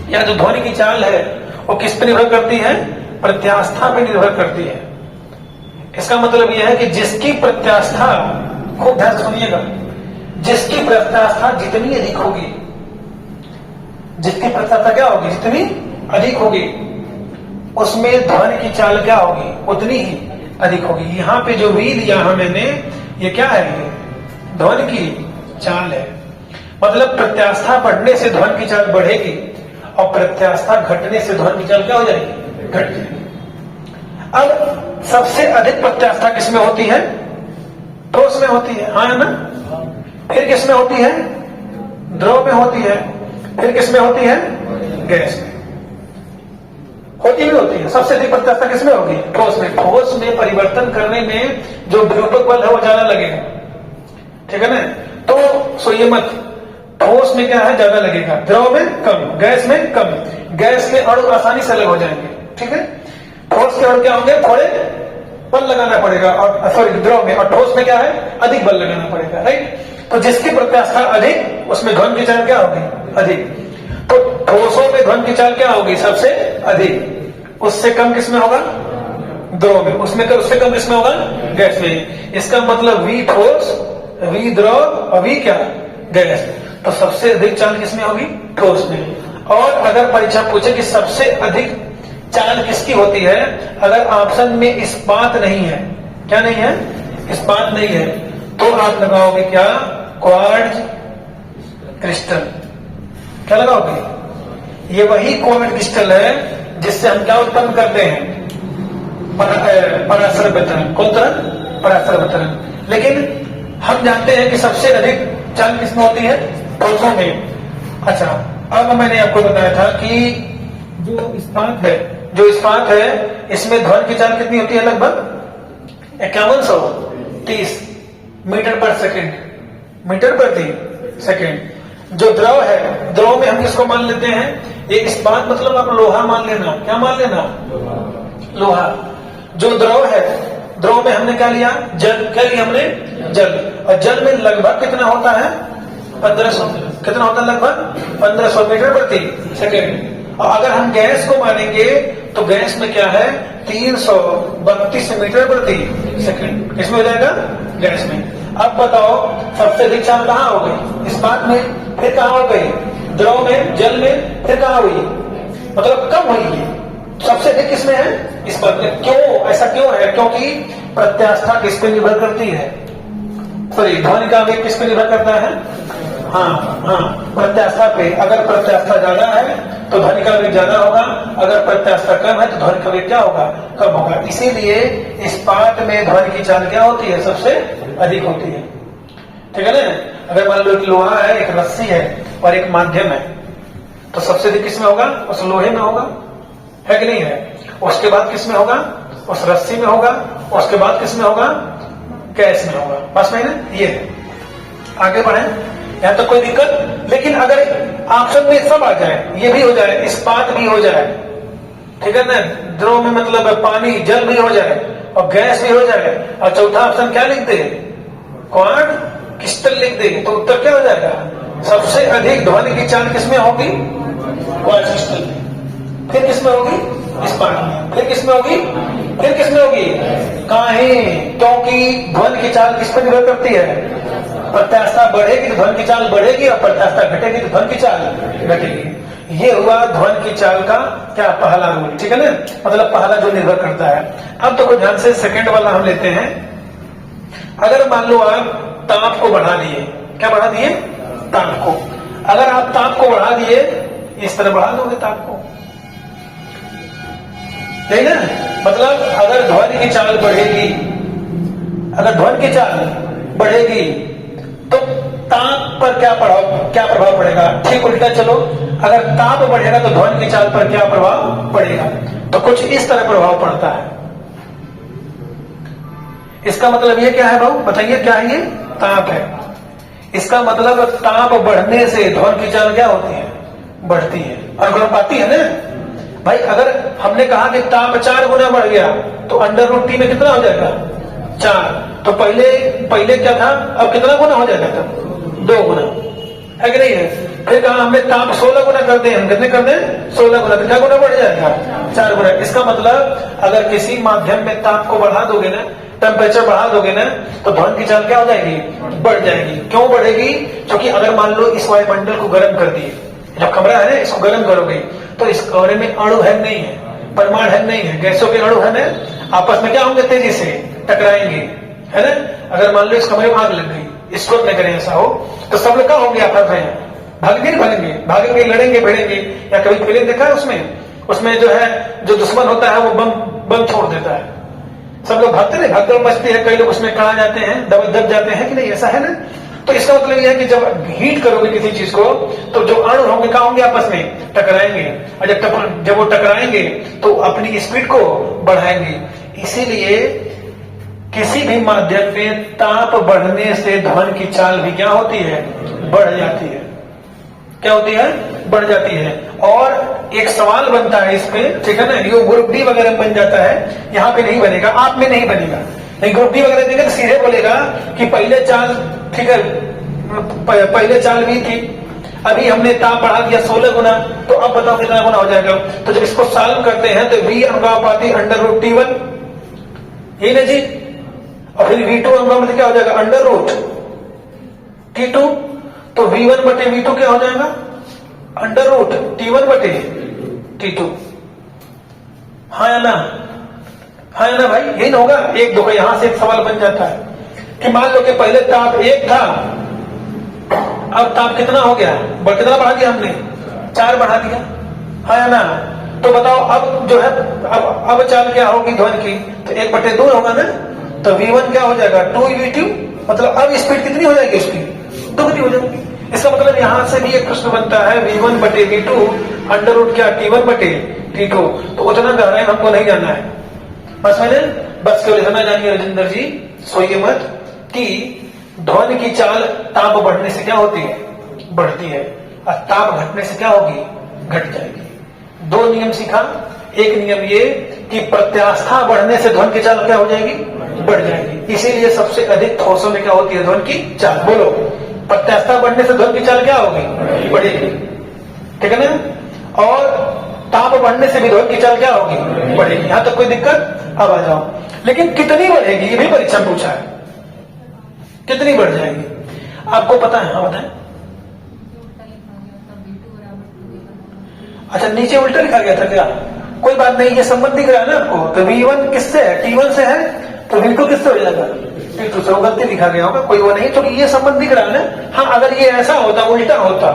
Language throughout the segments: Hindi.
या जो ध्वनि की चाल है वो किस पे निर्भर करती है? प्रत्यास्था पे निर्भर करती है। इसका मतलब यह है कि जिसकी प्रत्यास्था, खूब ध्यान से सुनिएगा, जिसकी प्रत्यास्था जितनी अधिक होगी, जिसकी प्रत्यास्था क्या होगी? जितनी अधिक होगी, उसमें ध्वनि की चाल क्या होगी? उतनी ही अधिक होगी। यहाँ पे जो वी दिया है मैंने, ये क्या है? ये ध्वनि की चाल है। मतलब प्रत्यास्था बढ़ने से ध्वनि की चाल बढ़ेगी और प्रत्यास्था घटने से ध्वनि की चाल क्या हो जाएगी? घट जाएगी। अब सबसे अधिक प्रत्यास्था किसमें होती है? ठोस में होती है, हाँ है ना? फिर किसमें होती है? द्रव में होती है। फिर किसमें होती है? गैस में होती है। सबसे अधिक प्रत्यास्था किसमें होगी? ठोस में। ठोस में परिवर्तन करने में जो विरूपक बल है वो ज्यादा लगेगा, ठीक है ना? तो सोइए मत, ठोस में क्या है? ज्यादा लगेगा, द्रव में कम, गैस में कम। गैस के अणु आसानी से अलग हो जाएंगे, ठीक है? ठोस के अणु क्या होंगे? थोड़े बल लगाना पड़ेगा, और सॉरी द्रव में, और ठोस में क्या है? अधिक बल लगाना पड़ेगा, राइट? तो जिसकी प्रत्यास्था अधिक, उसमें ध्वनि की चाल क्या होगी? अधिक। तो ठोसों में ध्वनि की चाल क्या होगी? सबसे अधिक। उससे कम किसमें होगा? द्रव में। उससे कम किसमें होगा? गैस में। इसका मतलब वी ठोस, वी द्रव और वी क्या? गैस। तो सबसे अधिक चाल किसमें होगी? ठोस में। और अगर परीक्षा पूछे कि सबसे अधिक चाल किसकी होती है, अगर ऑप्शन में इस्पात नहीं है, क्या नहीं है? इस्पात नहीं है, तो आप लगाओगे क्या? Quartz crystal. क्या लगाओगे? ये वही क्वार्ट्ज क्रिस्टल है जिससे हम क्या उत्पन्न करते हैं? परासर वितरण। कौन तरह? परासर वितरण। लेकिन हम जानते हैं कि सबसे अधिक चाल किसमें होती है? ठोसों में। अच्छा, अब मैंने आपको बताया था कि जो इस्पात है, इसमें ध्वनि की चाल कितनी होती है? लगभग 5130 मीटर पर सेकेंड, मीटर प्रति सेकेंड। जो द्रव है, द्रव में हम किसको मान लेते हैं? ये इस्पात मतलब आप लोहा मान लेना। क्या मान लेना? लोहा। जो द्रव है, द्रव में हमने क्या लिया? जल। क्या लिया हमने? जल। और जल में लगभग कितना होता है? 1500। कितना होता है? लगभग 1500 मीटर प्रति सेकेंड। और अगर हम गैस को मानेंगे तो गैस में क्या है? 332 मीटर प्रति सेकेंड। किसमें हो जाएगा? गैस में। अब बताओ सबसे अधिक चाल कहाँ हो गई? इस्पात में। फिर कहाँ हो गई? द्रव में, जल में। फिर कहाँ हुई? मतलब कम हुई है। सबसे अधिक किसमें है? इस्पात में। क्यों? ऐसा क्यों है? क्योंकि प्रत्यास्था किस पे निर्भर करती है? सॉरी, ध्वनि का वेग किस पे निर्भर करता है? हाँ, प्रत्यास्था पे। अगर प्रत्यास्था ज्यादा है तो ध्वनि का वेग ज्यादा होगा, अगर प्रत्यास्था कम है तो ध्वनि का वेग क्या होगा? कम होगा। इसीलिए इस्पात में ध्वनि की चाल क्या होती है? सबसे अधिक होती है, ठीक है ना? अगर मान लो कि लोहा है, एक रस्सी है और एक माध्यम है, तो सबसे अधिक किसमें होगा? उस लोहे में होगा, है कि नहीं है? उसके बाद किसमें होगा? उस रस्सी में होगा। उसके बाद किसमें होगा? गैस में होगा। बस में ये आगे बढ़े, यहां तक कोई दिक्कत? लेकिन अगर ऑप्शन में सब आ जाए, ये भी हो जाए, इस्पात भी हो जाए, ठीक है ना? द्रव में मतलब पानी, जल भी हो जाए और गैस भी हो जाए, और चौथा ऑप्शन क्या लिख दे? क्वार्ट्ज क्रिस्टल लिख दे, तो उत्तर क्या हो जाएगा? सबसे अधिक ध्वनि की चाल किसमें होगी? क्वार्ट्ज क्रिस्टल में। फिर किसमें होगी? इस्पात में। फिर किसमें होगी? फिर किसमें होगी? काहे? क्योंकि ध्वनि की चाल किस पर निर्भर करती है? प्रत्यास्था बढ़ेगी तो ध्वनि की चाल बढ़ेगी, और प्रत्यास्था घटेगी तो ध्वनि की चाल घटेगी। ये हुआ ध्वनि की चाल का क्या? पहला रूल, ठीक है ना? मतलब पहला जो निर्भर करता है। अब तो ध्यान से सेकंड वाला हम लेते हैं। अगर मान लो आप ताप को बढ़ा दिए, क्या बढ़ा दिए? ताप को। अगर आप ताप को बढ़ा दिए, इस तरह बढ़ा दोगे ताप को, यही ना? मतलब अगर ध्वनि की चाल बढ़ेगी, अगर ध्वनि की चाल बढ़ेगी तो ताप पर क्या प्रभाव पड़ेगा? ठीक उल्टा चलो, अगर ताप बढ़ेगा तो ध्वनि की चाल पर क्या प्रभाव पड़ेगा? तो कुछ इस तरह प्रभाव पड़ता है। इसका मतलब ये क्या है भाऊ? बताइए क्या है? ये ताप है। इसका मतलब ताप बढ़ने से ध्वनि की चाल क्या होती है? बढ़ती है। और पाती है ना भाई? अगर हमने कहा कि ताप 4 गुना बढ़ गया तो अंडर रूट टी में कितना हो जाएगा? 4। तो पहले क्या था? अब कितना गुना हो जाएगा? 2 गुना, है कि नहीं है? फिर कहा हमने ताप 16 गुना कर दे, हम कितने कर दें 16 गुना, तो क्या गुना बढ़ जाएगा 4 गुना। इसका मतलब अगर किसी माध्यम में ताप को बढ़ा दोगे ना, टेम्परेचर बढ़ा दोगे ना, तो ध्वनि की चाल क्या हो जाएगी, बढ़ जाएगी। क्यों बढ़ेगी? क्योंकि अगर मान लो इस वायुमंडल को गर्म कर दिए, जब कमरा है ना इसको गर्म करोगे तो इस कमरे में अणु है नहीं है, परमाणु है नहीं है, गैसों के अणु है ना, आपस में क्या होंगे, तेजी से टकराएंगे, है ना। अगर मान लो इस कमरे में आग लग गई, इसको न करें ऐसा हो, तो सब लोग क्या होंगे, आपस में भागेंगे नहीं भागेंगे, भागेंगे, लड़ेंगे, भिड़ेंगे। या कभी फिल्म देखा है उसमें जो है, जो दुश्मन होता है वो बम छोड़ देता है, सब लोग भागते नहीं, भागदौड़ मचती है, कई लोग उसमें कहा जाते हैं, दब जाते हैं कि नहीं, ऐसा है ना। तो इसका मतलब यह है कि जब हीट करोगे किसी चीज को, तो जो अणु होंगे क्या होंगे, आपस में टकराएंगे, और जब वो टकराएंगे तो अपनी स्पीड को बढ़ाएंगे। इसीलिए किसी भी माध्यम में ताप बढ़ने से ध्वनि की चाल भी क्या होती है, बढ़ जाती है। क्या होती है, बढ़ जाती है। और एक सवाल बनता है इस पे, ठीक है ना, ये ग्रुप डी वगैरह बन जाता है, यहाँ पे नहीं बनेगा, आप में नहीं बनेगा। नहीं, ग्रुप डी वगैरह देगा तो सीधे बोलेगा कि पहले चाल, ठीक है, पहले चाल भी थी, अभी हमने ताप बढ़ा दिया 16 गुना, तो अब बताओ कितना गुना हो जाएगा। तो जब इसको सॉल्व करते हैं तो v अनुपाती √T1, ये ना जी, और फिर V2 अनुपाती क्या हो जाएगा, √T2, तो V1 बटे V2 क्या हो जाएगा, √T1 बटे T2। हाँ या ना, हाँ या ना भाई, यही ना होगा। एक दो का यहां से एक सवाल बन जाता है कि मान लो कि पहले ताप 1 था, अब ताप कितना हो गया, कितना बढ़ा दिया हमने, 4 बढ़ा दिया, हाँ या ना। तो बताओ अब जो है, अब चाल क्या होगी ध्वनि की, तो 1/2 होगा ना, तो V1 क्या हो जाएगा 2V2, मतलब अब स्पीड कितनी हो जाएगी उसकी, 2 हो जाएगी। इसका मतलब यहां से भी एक प्रश्न बनता है, V1 बटे V2 √ क्या T1 बटे T2। तो उतना गहराई हमको नहीं जानना है, बस मैंने बस केवल इतना जानिए राजेंद्र जी, सोइए मत, कि ध्वनि की चाल ताप बढ़ने से क्या होती है, बढ़ती है, और ताप घटने से क्या होगी, घट जाएगी। 2 नियम सीखा। एक नियम ये कि प्रत्यास्था बढ़ने से ध्वनि की चाल क्या हो जाएगी, बढ़ जाएगी। इसीलिए सबसे अधिक ठोसों में क्या होती है ध्वनि की चाल, बोलो, प्रत्यास्था बढ़ने से ध्वनि की चाल क्या होगी, बढ़ेगी, ठीक है ना। और ताप बढ़ने से भी ध्वनि की चाल क्या होगी, बढ़ेगी। यहां तक कोई दिक्कत? अब आ जाओ, लेकिन कितनी बढ़ेगी ये भी परीक्षा में पूछा है, कितनी बढ़ जाएगी आपको पता है? हाँ बताएं। अच्छा, नीचे उल्टा लिखा गया था क्या? कोई बात नहीं, ये संबंध दिख रहा है ना आपको, तो V1 किससे है, T1 से है, तो V2 किससे हो जाएगा, T2 से। गलती लिखा गया होगा, कोई वो नहीं, तो ये संबंध दिख रहा है ना। हाँ, अगर ये ऐसा होता, उल्टा होता,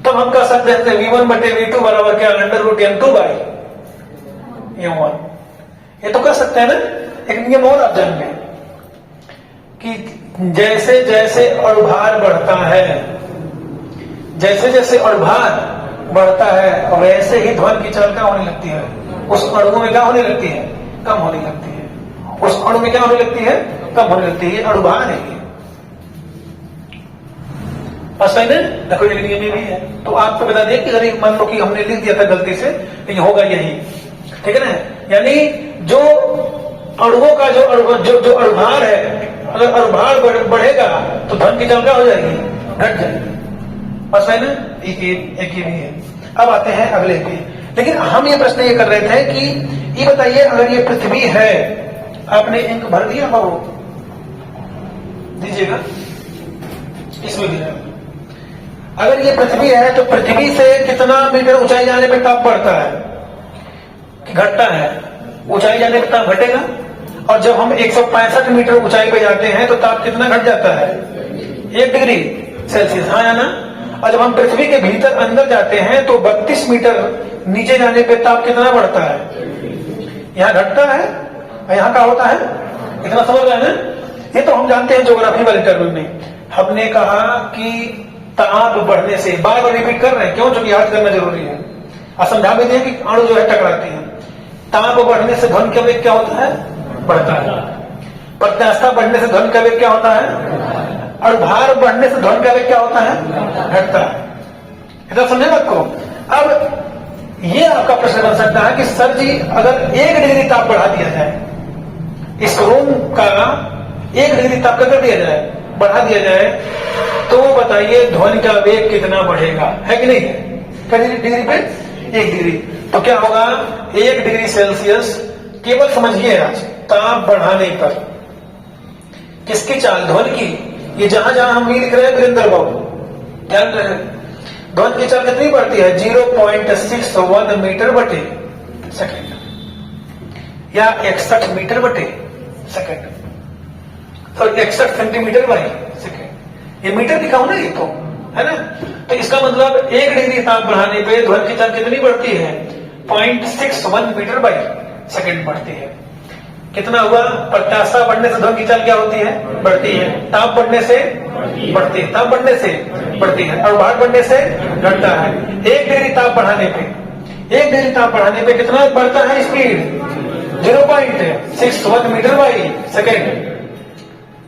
तब हम कह सकते हैं V1 बटे V2 बराबर क्या, √N2 बाई M1। ये तो कर सकते हैं ना। एक नियम और आप जान गए कि जैसे जैसे अणुभार बढ़ता है, जैसे जैसे अणुभार बढ़ता है, और वैसे ही ध्वनि की चाल क्या होने लगती है, उस अणु में क्या होने लगती है, कम होने लगती है। उस अणु में क्या होने लगती है, कम होने लगती है। अणुभार है ये, देखो ये नियम भी है। तो आपको बता दें कि अगर मान लो कि हमने लिख दिया था गलती से, लेकिन होगा यही, ठीक है ना। यानी जो अणुओं का जो अणुभार है, अगर अणुभार बढ़ेगा तो ध्वनि की चाल क्या हो जाएगी, घट जाएगी, बस है ना। एक ये भी है। अब आते हैं अगले पे, लेकिन हम ये प्रश्न ये कर रहे थे कि ये बताइए, अगर ये पृथ्वी है, आपने इंक भर दिया, वो दीजिएगा, इसमें दिया। अगर ये पृथ्वी है तो पृथ्वी से कितना मीटर ऊंचाई जाने पर ताप बढ़ता है कि घटता है? ऊंचाई जाने पर ताप घटेगा। और जब हम 165 मीटर ऊंचाई पे जाते हैं तो ताप कितना घट जाता है, 1 डिग्री सेल्सियस, हाँ या ना। और जब हम पृथ्वी के भीतर अंदर जाते हैं तो 32 मीटर नीचे जाने पे ताप कितना बढ़ता है, यहाँ घटता है और यहाँ का होता है, इतना समझ रहे हैं ना। ये तो हम जानते हैं ज्योग्राफी वाले टर्म में। हमने कहा कि ताप बढ़ने से, बार बार रिपीट कर रहे हैं, क्यों? क्योंकि याद करना जरूरी है। और समझा भी दिए कि अणु जो है टकराती है। ताप बढ़ने से ध्वनि का वेग क्या होता है, बढ़ता है। प्रत्यास्था बढ़ने से ध्वनि का वेग क्या होता है, और भार बढ़ने से ध्वनि का वेग क्या होता है, घटता है। इतना समझे आपको? अब ये आपका प्रश्न बन सकता है कि सर जी, अगर 1 डिग्री ताप बढ़ा दिया जाए, इस रूम का 1 डिग्री ताप कर दिया जाए, बढ़ा दिया जाए तो बताइए ध्वनि का वेग कितना बढ़ेगा, है कि नहीं? कितनी डिग्री पे? 1 डिग्री। तो क्या होगा, 1 डिग्री सेल्सियस केवल समझिए आज ताप बढ़ाने पर किसकी चाल? ध्वनि की। ये जहां जहां हम लिख रहे हैं वीरेंद्र बाबू ध्यान रहे, ध्वनि की चाल कितनी बढ़ती है? 0.61 मीटर बटे सेकेंड या 61 मीटर बटे सेकेंड, तो 61 सेंटीमीटर बाई सेकेंड। ये मीटर लिखा हो ना, ये तो है ना। तो इसका मतलब 1 डिग्री ताप बढ़ाने पे ध्वनि की चाल कितनी बढ़ती है? 0.61 मीटर बाई सेकेंड बढ़ती है। कितना हुआ? प्रत्याशा बढ़ने से ध्वनि की चाल क्या होती है? बढ़ती है। ताप बढ़ने से बढ़ती है, ताप बढ़ने से बढ़ती है, और भार बढ़ने से घटता है। 1 डिग्री ताप बढ़ाने पे, 1 डिग्री ताप बढ़ाने पे कितना बढ़ता है speed? 0.61 metre by second,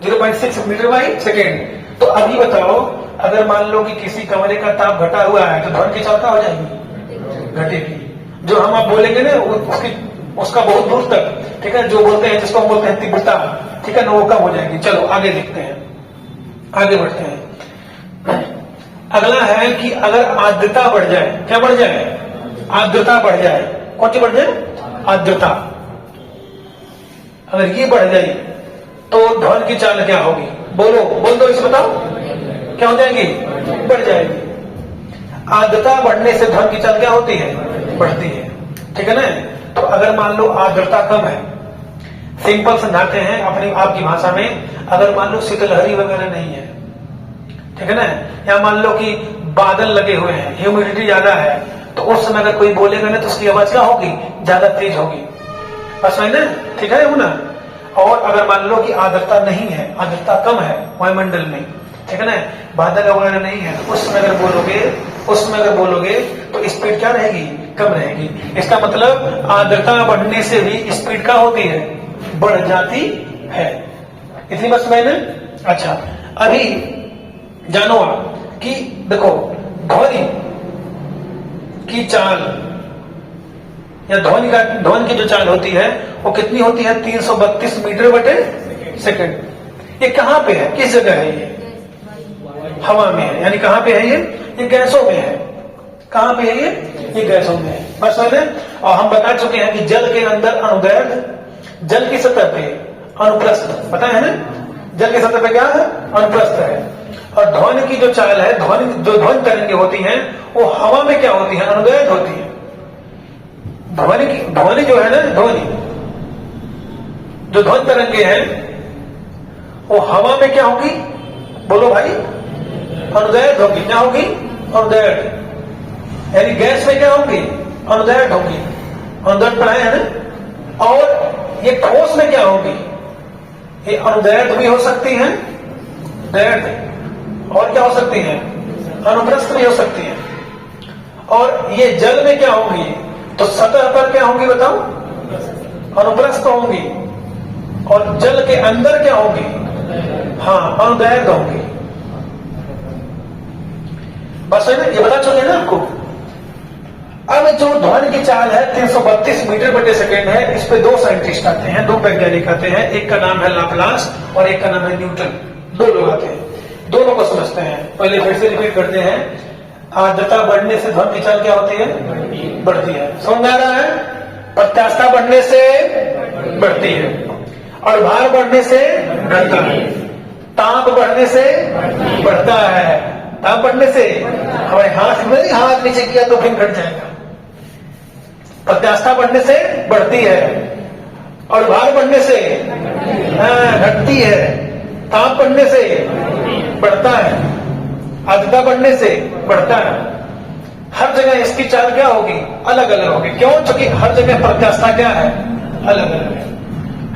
0.6 metre by second. तो अभी बताओ, अगर मान लो कि किसी कमरे का ताप घटा हुआ है तो ध्वनि की चाल क्या हो जाएगी? घटेगी। जो हम आप बोलेंगे ना उसका बहुत दूर तक, ठीक है, जो बोलते हैं, जिसको हम बोलते हैं तीव्रता, ठीक है ना, वो कम हो जाएगी। चलो आगे देखते हैं, आगे बढ़ते हैं। अगला है कि अगर आर्द्रता बढ़ जाए, क्या बढ़ जाए? आर्द्रता बढ़ जाए। कौन सी बढ़ जाए? आर्द्रता। अगर ये बढ़ जाए तो ध्वनि की चाल क्या होगी? बोलो, बोल दो, इसे बताओ, क्या हो जाएगी? बढ़ जाएगी। आर्द्रता बढ़ने से ध्वनि की चाल क्या होती है? बढ़ती है, ठीक है ना। तो अगर मान लो आर्द्रता कम है, सिंपल समझाते हैं अपनी आपकी भाषा में, अगर मान लो शीतलहरी वगैरह नहीं है, ठीक है ना, या मान लो कि बादल लगे हुए हैं, ह्यूमिडिटी ज्यादा है, तो उस समय अगर कोई बोलेगा ना तो उसकी आवाज क्या होगी? ज्यादा तेज होगी, बस है ना, ठीक है ना। और अगर मान लो कि आर्द्रता नहीं है, आर्द्रता कम है वायुमंडल में, ठीक है ना, बादल वगैरह नहीं है, तो उस समय अगर बोलोगे तो स्पीड क्या रहेगी? कम रहेगी। इसका मतलब आर्द्रता बढ़ने से भी स्पीड क्या होती है? बढ़ जाती है। इतनी बस मैंने। अच्छा, अभी जानो आप कि देखो ध्वनि की चाल या ध्वनि की जो चाल होती है वो कितनी होती है? 332 मीटर बटे सेकंड। ये कहां पे है? किस जगह है? ये हवा में है, यानी कहां पे है? ये गैसों में है। कहां पे है? ये गैसों में है, बस मैंने। और हम बता चुके हैं कि जल के अंदर अनुदैर्घ्य, जल की सतह पे अनुप्रस्थ, पता है ना, जल की सतह पे क्या है? अनुप्रस्थ है। और ध्वनि की जो चाल है, ध्वनि तरंगे होती हैं, वो हवा में क्या होती है? अनुदैर्घ्य होती है। ध्वनि जो है ना, जो ध्वनि तरंगे हैं वो हवा में क्या होगी? बोलो भाई, अनुदैर्घ्य होगी। क्या होगी? अनुदैर्घ्य। यानी गैस में क्या होंगी? अनुदैर्घ्य होगी। अनुदैर्घ्य पढ़ाए है ना। और ये ठोस में क्या होगी? ये अनुदैर्घ्य भी हो सकती है, दैर्घ्य, और क्या हो सकती है? अनुप्रस्थ भी हो सकती है। और ये जल में क्या होंगी? तो सतह पर क्या होंगी बताओ? अनुप्रस्थ होंगी। और जल के अंदर क्या होंगी? हाँ, अनुदैर्घ्य होंगी। बस है ना, ये बता चुके ना आपको। अब जो ध्वनि की चाल है 332 मीटर बटे सेकेंड है, इस पे 2 साइंटिस्ट आते हैं, 2 वैज्ञानिक आते हैं। एक का नाम है लाप्लास और एक का नाम है न्यूटन। 2 लोग आते हैं, दोनों को समझते हैं। पहले फिर से रिपीट करते हैं। आर्द्रता बढ़ने से ध्वनि की चाल क्या होती है? बढ़ती है। समझ आ रहा है? प्रत्याशा बढ़ने से बढ़ती है, और भार बढ़ने से घटता है, ताप बढ़ने से बढ़ता है। ताप बढ़ने से हमारे हाथ नीचे किया तो फिर घट जाएगा। प्रत्याशा बढ़ने से बढ़ती है, और भार बढ़ने से घटती है, ताप बढ़ने से बढ़ता है, आर्द्रता बढ़ने से बढ़ता है। हर जगह इसकी चाल क्या होगी? अलग अलग होगी। क्यों? क्योंकि हर जगह प्रत्याशा क्या है? अलग अलग है।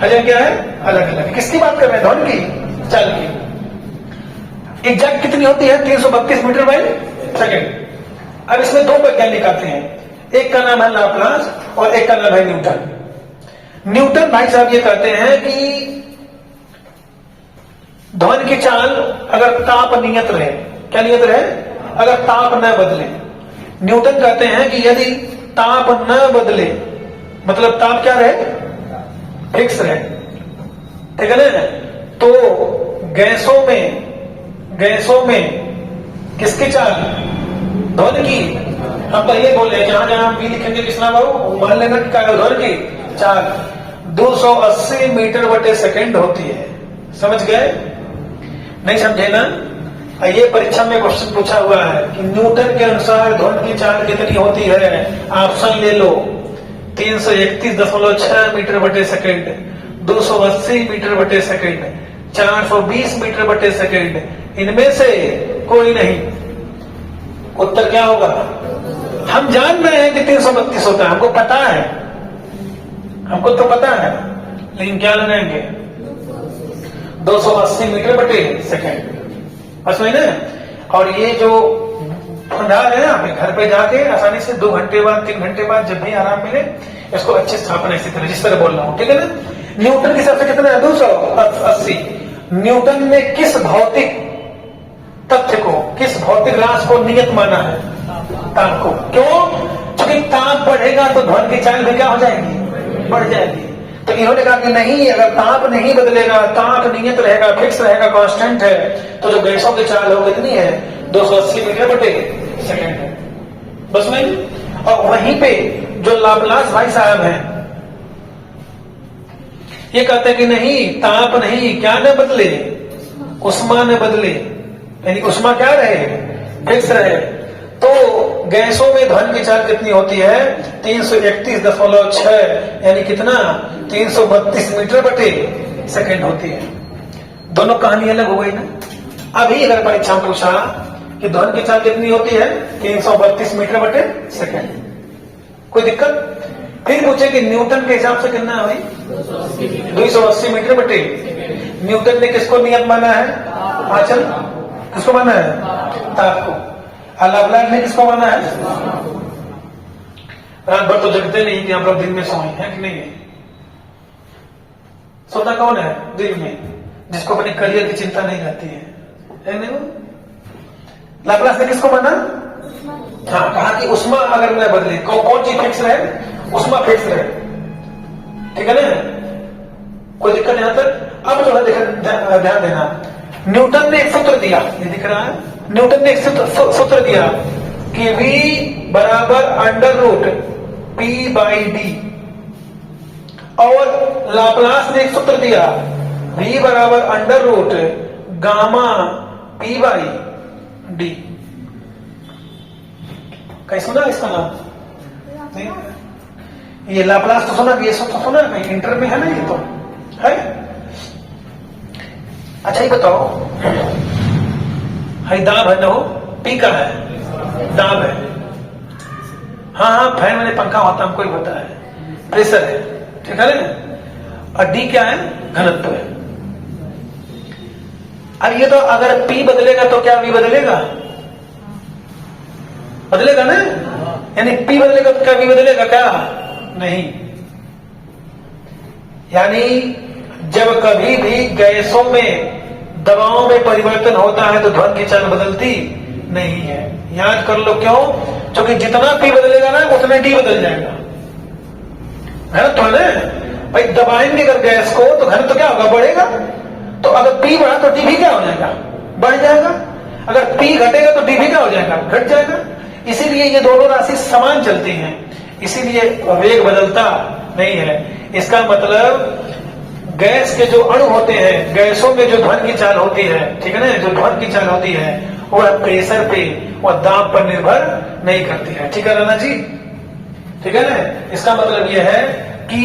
हर जगह क्या है? अलग अलग। किसकी बात कर रहे हैं? ध्वनि की चाल की। एग्जैक्ट कितनी होती है? 332 मीटर बाई सेकेंड। अब इसमें 2 वैज्ञानिक आते हैं, एक का नाम है लाप्लास और एक का नाम है न्यूटन। न्यूटन भाई साहब ये कहते हैं कि ध्वनि की चाल अगर ताप नियत रहे, क्या नियत रहे? अगर ताप न बदले। न्यूटन कहते हैं कि यदि ताप न बदले, मतलब ताप क्या रहे? फिक्स रहे, ठीक है ना, तो गैसों में गैसों में किसकी चाल, ध्वनि की। हम पहले बोले जहां जहां हम भी लिखेंगे कृष्णा बाबू मान लेना कि ध्वनि की चाल 280 मीटर बटे सेकंड होती है। समझ गए? नहीं समझे ना? ये परीक्षा में क्वेश्चन पूछा हुआ है कि न्यूटन के अनुसार ध्वनि की चाल कितनी होती है। ऑप्शन ले लो, 331.6 मीटर बटे सेकंड, 280 मीटर बटे सेकंड, 420 मीटर बटे सेकंड। इनमें से कोई नहीं। उत्तर क्या होगा? हम जान रहे हैं कि 332 होता है, हमको पता है, हमको तो पता है, लेकिन क्या लगाएंगे? 280 मीटर बटे सेकंड। बस वही ना। और ये जो भंडार है ना, घर पे जाके आसानी से 2 घंटे बाद 3 घंटे बाद जब भी आराम मिले इसको अच्छे स्थापना इसी तरह जिस तरह बोल रहा हूं, ठीक है ना। न्यूटन के हिसाब से कितना है? 280। न्यूटन ने किस भौतिक तथ्य को, किस भौतिक राशि को नियत माना है? ताप को। क्यों? क्योंकि ताप बढ़ेगा तो ध्वनि की चाल भी क्या हो जाएगी? बढ़ जाएगी। तो इन्होंने कहा कि नहीं, अगर ताप नहीं बदलेगा, ताप नियत रहेगा, फिक्स रहेगा, कांस्टेंट है, तो जो गैसों की चाल हो कितनी है? 280 मीटर बटे सेकंड है। बस में। और वहीं पे जो लाप्लास भाई साहब हैं ये कहते हैं कि नहीं, ताप नहीं, क्या न बदले? उष्मा न बदले, यानी उष्मा क्या रहे? फिक्स रहे। तो गैसों में ध्वनि की चाल कितनी होती है? 331.6 यानी कितना? 332 मीटर बटे सेकंड होती है। दोनों कहानी अलग हो गई ना। अभी अगर परीक्षा में पूछा कि ध्वनि की चाल कितनी होती है? 332 मीटर बटे सेकंड, कोई दिक्कत? फिर पूछे कि न्यूटन के हिसाब से कितना है भाई? 280 मीटर बटे। न्यूटन ने किसको नियत माना है? आचल। किसको माना है? ताप को। लाप्लास ने किसको माना है? रात भर तो जगते नहीं कि आप लोग दिन में सोए हैं कि नहीं? सोता कौन है दिन में? जिसको अपने करियर की चिंता नहीं रहती है नहीं वो? लाप्लास ने किसको माना? हाँ, कहा कि उष्मा अगर न बदले, कौन चीज फिक्स रहे? उष्मा फिक्स रहे, ठीक है ना। कोई दिक्कत यहां तक? अब जो है ध्यान देना, न्यूटन ने एक सूत्र दिया, ये दिख रहा है। न्यूटन ने एक सूत्र दिया कि V बराबर under root P by D, और लाप्लास ने एक सूत्र दिया V बराबर under root gamma P by D. कहीं सुना इसका नाम? नहीं। ये लाप्लास तो सुना, ये सूत्र सुना कहीं इंटर में है ना, ये तो है। अच्छा ये बताओ, है दाब है ना, हो पी का है, दाब है। हाँ हाँ, फैन में पंखा होता हमको ही पता है, प्रेशर है, ठीक है ना। और डी क्या है? घनत्व है। अब ये तो अगर पी बदलेगा तो क्या वी बदलेगा? बदलेगा ना। यानी पी बदलेगा तो क्या वी बदलेगा? क्या नहीं। यानी जब कभी भी गैसों में दबाव में परिवर्तन होता है तो ध्वनि की चाल बदलती नहीं है। याद कर लो, क्यों? क्योंकि जितना पी बदलेगा ना उतना डी बदल जाएगा, है ना। तो है ना भाई, दबाएंगे अगर गैस को तो घनत्व तो क्या होगा? बढ़ेगा। तो अगर पी बढ़ा तो डी भी क्या हो जाएगा? बढ़ जाएगा। अगर पी घटेगा तो डी भी क्या हो जाएगा? घट जाएगा। इसीलिए ये दोनों राशि समान चलती हैं, इसीलिए वेग बदलता नहीं है। इसका मतलब गैस के जो अणु होते हैं, गैसों में जो ध्वनि की चाल होती है, ठीक है ना, जो ध्वनि की चाल होती है वह प्रेशर पे और दाब पर निर्भर नहीं करती है, ठीक है राणा जी, ठीक है ना। इसका मतलब यह है कि